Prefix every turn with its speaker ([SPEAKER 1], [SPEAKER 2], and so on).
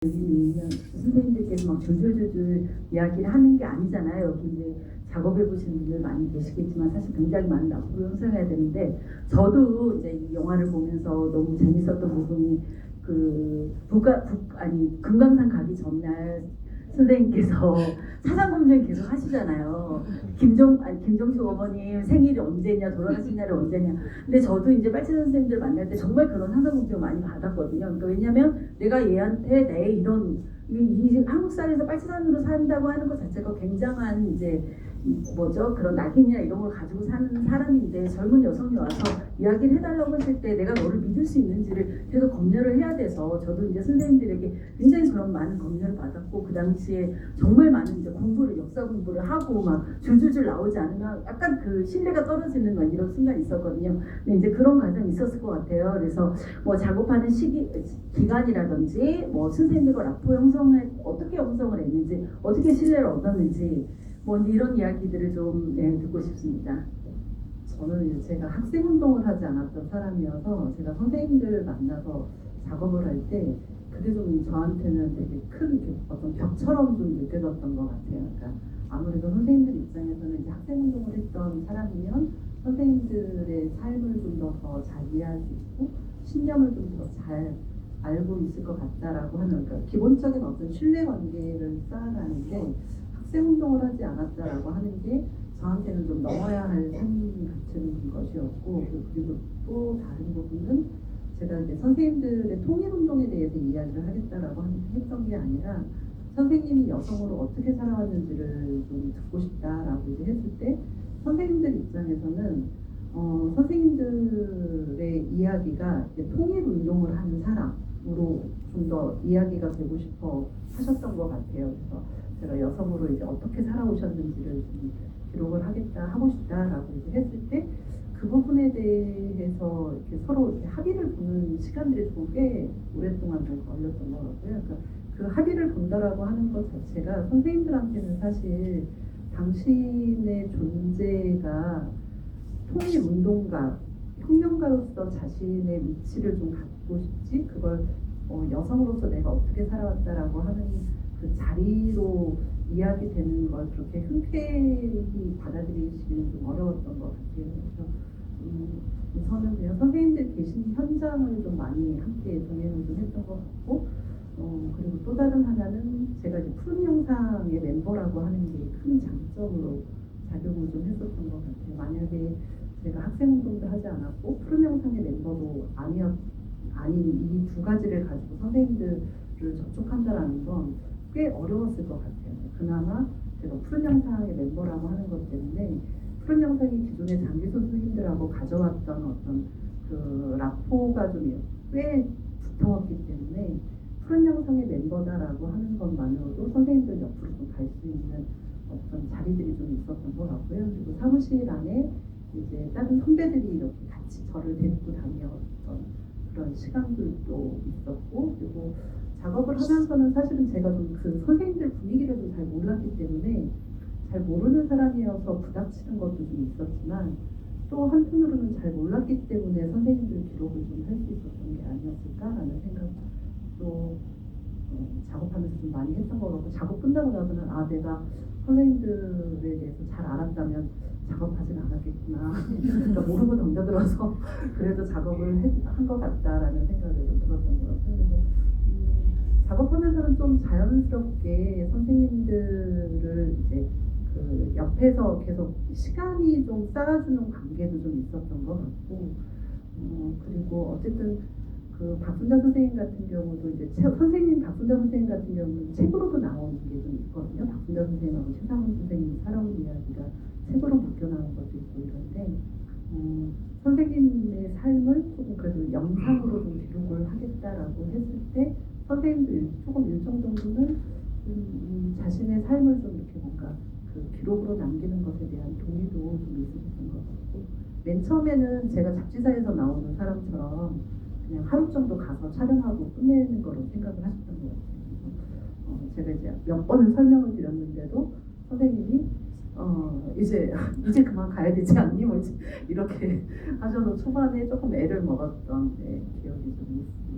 [SPEAKER 1] 여기는 선생님들께서 막 줄줄줄줄 이야기를 하는 게 아니잖아요. 여기 이제 작업해 보시는 분들 많이 계시겠지만 사실 굉장히 많은 앞으로 형성해야 되는데, 저도 이제 이 영화를 보면서 너무 재밌었던 부분이 금강산 가기 전날 선생님께서 사상 검증 계속 하시잖아요. 김정식 어머님 생일이 언제냐, 돌아가신 날이 언제냐. 근데 저도 이제 빨치 선생님들 만날 때 정말 그런 사상 검증 많이 받았거든요. 그러니까 왜냐면 내가 얘한테 내 이런 이 한국사회에서 빨치산으로 산다고 하는 것 자체가 굉장한 이제 그런 낙인이나 이런 걸 가지고 사는 사람인데, 젊은 여성이 와서 이야기를 해달라고 했을 때 내가 너를 믿을 수 있는지를 계속 검열을 해야 돼서, 저도 이제 선생님들에게 굉장히 그런 많은 검열을 받았고, 그 당시에 정말 많은 이제 역사 공부를 하고 막 줄줄줄 나오지 않으면 약간 그 신뢰가 떨어지는 막 이런 순간이 있었거든요. 근데 이제 그런 과정이 있었을 것 같아요. 그래서 작업하는 기간이라든지 선생님들과 라포 형성을 어떻게 형성을 했는지, 어떻게 신뢰를 얻었는지 이런 이야기들을 좀 듣고 싶습니다.
[SPEAKER 2] 저는 제가 학생 운동을 하지 않았던 사람이어서, 제가 선생님들 만나서 작업을 할 때 그게 좀 저한테는 되게 큰 어떤 벽처럼 좀 느껴졌던 것 같아요. 그러니까 아무래도 선생님들 입장에서는 이제 학생 운동을 했던 사람이면 선생님들의 삶을 좀 더 잘 이해할 수 있고 신념을 좀 더 잘 알고 있을 것 같다라고 하는, 그러니까 기본적인 어떤 신뢰 관계를 쌓아가는데 학생 운동을 하지 않았다라고 하는 게 저한테는 좀 넘어야 할 산 같은 것이었고, 그리고 또 다른 부분은 제가 이제 선생님들의 통일 운동에 대해서 이야기를 하겠다라고 했던 게 아니라, 선생님이 여성으로 어떻게 살아왔는지를 좀 듣고 싶다라고 이제 했을 때, 선생님들 입장에서는 선생님들의 이야기가 이제 통일 운동을 하는 사람으로 좀 더 이야기가 되고 싶어 하셨던 것 같아요. 그래서 제가 여성으로 이제 어떻게 살아오셨는지를 좀 기록을 하고 싶다라고 이제 했을 때, 그 부분에 대해서 이렇게 서로 이렇게 합의를 보는 시간들이 조금 꽤 오랫동안 좀 걸렸던 것 같고요. 그러니까 그 합의를 본다라고 하는 것 자체가 선생님들한테는 사실 당신의 존재가 통일 운동가, 혁명가로서 자신의 위치를 좀 갖고 싶지, 그걸 여성으로서 내가 어떻게 살아왔다라고 하는 그 자리로 이야기되는 걸 그렇게 흔쾌히 받아들이시기는 좀 어려웠던 것 같아요. 그래서 우선은 그냥 선생님들 계신 현장을 좀 많이 함께 동행을 좀 했던 것 같고, 그리고 또 다른 하나는 제가 이제 푸른 영상의 멤버라고 하는 게 큰 장점으로 작용을 좀 했었던 것 같아요. 만약에 제가 학생운동도 하지 않았고 푸른 영상의 멤버도 아닌 이 두 가지를 가지고 선생님들을 접촉한다라는 건 꽤 어려웠을 것 같아요. 그나마 제가 푸른 영상의 멤버라고 하는 것 때문에, 푸른 영상이 기존의 장기 선생님들하고 가져왔던 어떤 그 라포가 좀 꽤 두터웠기 때문에, 푸른 영상의 멤버다라고 하는 것만으로도 선생님들 옆으로 좀 갈 수 있는 어떤 자리들이 좀 있었던 것 같고요. 그리고 사무실 안에 이제 다른 선배들이 이렇게 같이 저를 데리고 다녔던 그런 시간들도 있었고, 그리고 작업을 하면서는 사실은 제가 좀 그 선생님들 분위기를 좀 잘 몰랐기 때문에, 잘 모르는 사람이어서 부닥치는 것도 좀 있었지만, 또 한편으로는 잘 몰랐기 때문에 선생님들 기록을 좀 할 수 있었던 게 아니었을까라는 생각도 작업하면서 좀 많이 했던 것 같고, 작업 끝나고 나서는 내가 선생님들에 대해서 잘 알았다면 작업하진 않았겠구나. 그러니까 모르고 덤벼들어서 그래도 작업을 한 것 같다라는 생각이 좀 들었던 것 같아요. 그래서 작업하면서는 좀 자연스럽게 선생님들을 이제 그 옆에서 계속 시간이 좀 쌓아주는 관계도 좀 있었던 것 같고, 그리고 어쨌든 그 박순자 선생님 같은 경우도 이제 선생님 박순자 선생님 같은 경우는 책으로도 나오는 게 좀 있거든요. 박순자 선생님하고 최상훈 선생님 살아온 이야기가 책으로 묶여 나온 것도 있고 이런데, 선생님의 삶을 조금 그래도 영상으로 좀 기록을 하겠다라고 했을 때, 선생님도 조금 일정 정도는 자신의 삶을 좀 이렇게 뭔가 그 기록으로 남기는 것에 대한 동의도 좀 있으셨던 것 같고, 맨 처음에는 제가 잡지사에서 나오는 사람처럼 그냥 하루 정도 가서 촬영하고 끝내는 거로 생각을 하셨던 것 같아요. 제가 이제 몇 번을 설명을 드렸는데도 선생님이 이제 그만 가야 되지 않니? 이렇게 하셔서 초반에 조금 애를 먹었던 기억이 좀 있습니다.